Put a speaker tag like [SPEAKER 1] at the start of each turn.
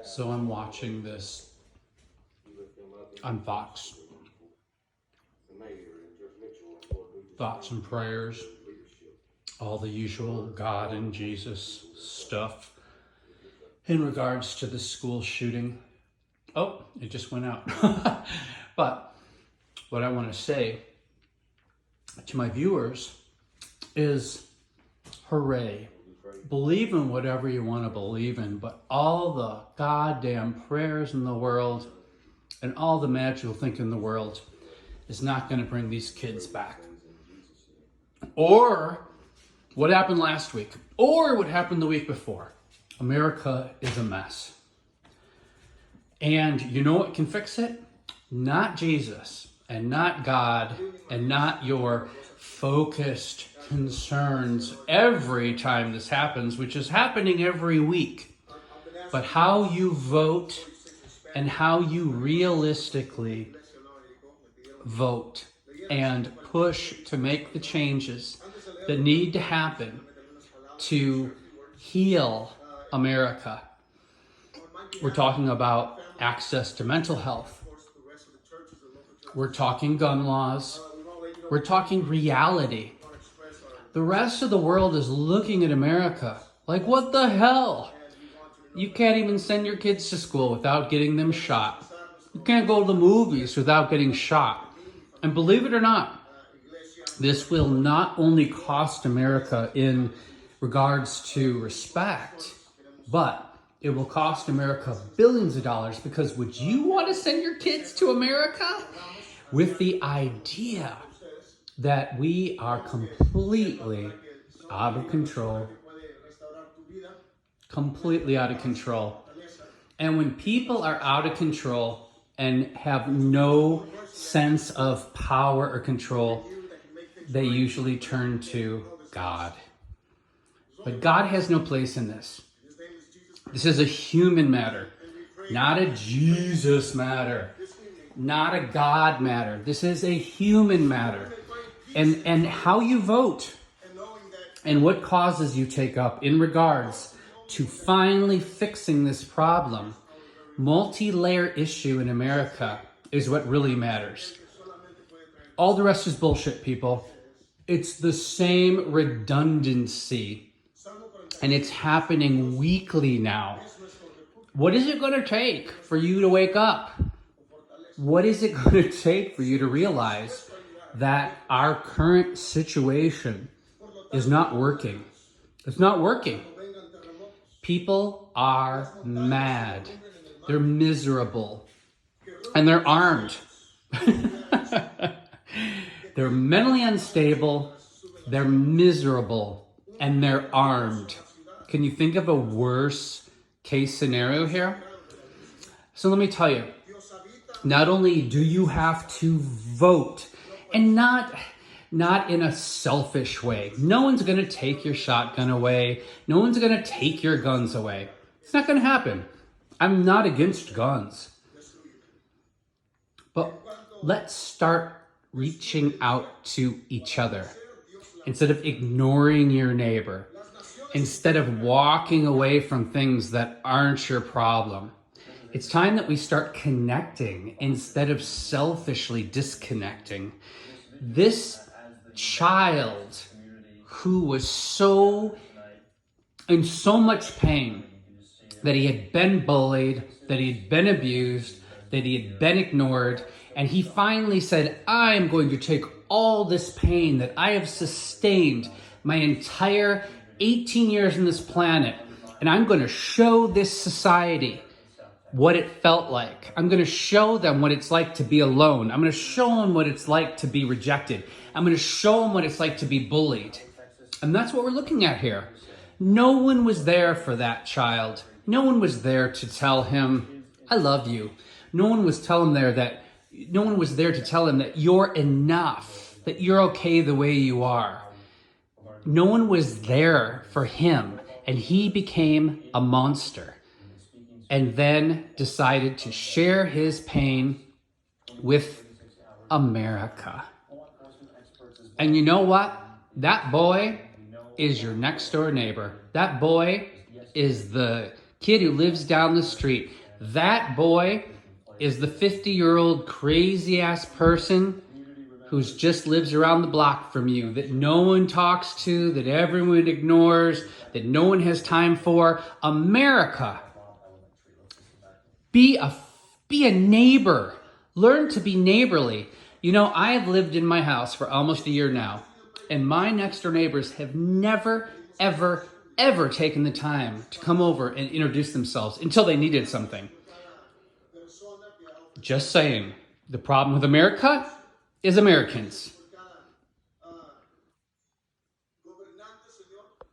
[SPEAKER 1] So I'm watching this on Fox. Thoughts and prayers, all the usual God and Jesus stuff in regards to the school shooting. Oh, it just went out. But what I want to say to my viewers is hooray. Believe in whatever you want to believe in, but all the goddamn prayers in the world and all the magical thinking in the world is not going to bring these kids back. Or what happened last week, or what happened the week before. America is a mess. And you know what can fix it? Not Jesus, and not God, and not your focused concerns every time this happens, which is happening every week. But how you vote and how you realistically vote and push to make the changes that need to happen to heal America. We're talking about access to mental health. We're talking gun laws. We're talking reality. The rest of the world is looking at America like, what the hell? You can't even send your kids to school without getting them shot. You can't go to the movies without getting shot. And believe it or not, this will not only cost America in regards to respect, but it will cost America billions of dollars, because would you want to send your kids to America with the idea that we are completely out of control? Completely out of control. And when people are out of control and have no sense of power or control, they usually turn to God. But God has no place in this. This is a human matter, not a Jesus matter, not a God matter. This is a human matter. And how you vote and what causes you take up in regards to finally fixing this problem, multi-layer issue in America, is what really matters. All the rest is bullshit, people. It's the same redundancy, and it's happening weekly now. What is it going to take for you to wake up? What is it going to take for you to realize that our current situation is not working? It's not working. People are mad. They're miserable. And they're armed. They're mentally unstable. They're miserable. And they're armed. Can you think of a worse case scenario here? So let me tell you. Not only do you have to vote, and not in a selfish way. No one's going to take your shotgun away. No one's going to take your guns away. It's not going to happen. I'm not against guns. But let's start reaching out to each other instead of ignoring your neighbor, instead of walking away from things that aren't your problem. It's time that we start connecting instead of selfishly disconnecting. This child who was in so much pain, that he had been bullied, that he had been abused, that he had been ignored, and he finally said, I am going to take all this pain that I have sustained my entire 18 years on this planet, and I'm going to show this society what it felt like. I'm going to show them what it's like to be alone. I'm going to show them what it's like to be rejected. I'm going to show them what it's like to be bullied. And that's what we're looking at here. No one was there for that child. No one was there to tell him, I love you. No one was there to tell him that you're enough, that you're okay the way you are. No one was there for him, and he became a monster. And then decided to share his pain with America. And you know what? That boy is your next door neighbor. That boy is the kid who lives down the street. That boy is the 50-year-old crazy-ass person who just lives around the block from you, that no one talks to, that everyone ignores, that no one has time for. America, be a neighbor. Learn to be neighborly. You know, I have lived in my house for almost a year now, and my next door neighbors have never, ever taken the time to come over and introduce themselves until they needed something. Just saying. The problem with America is Americans.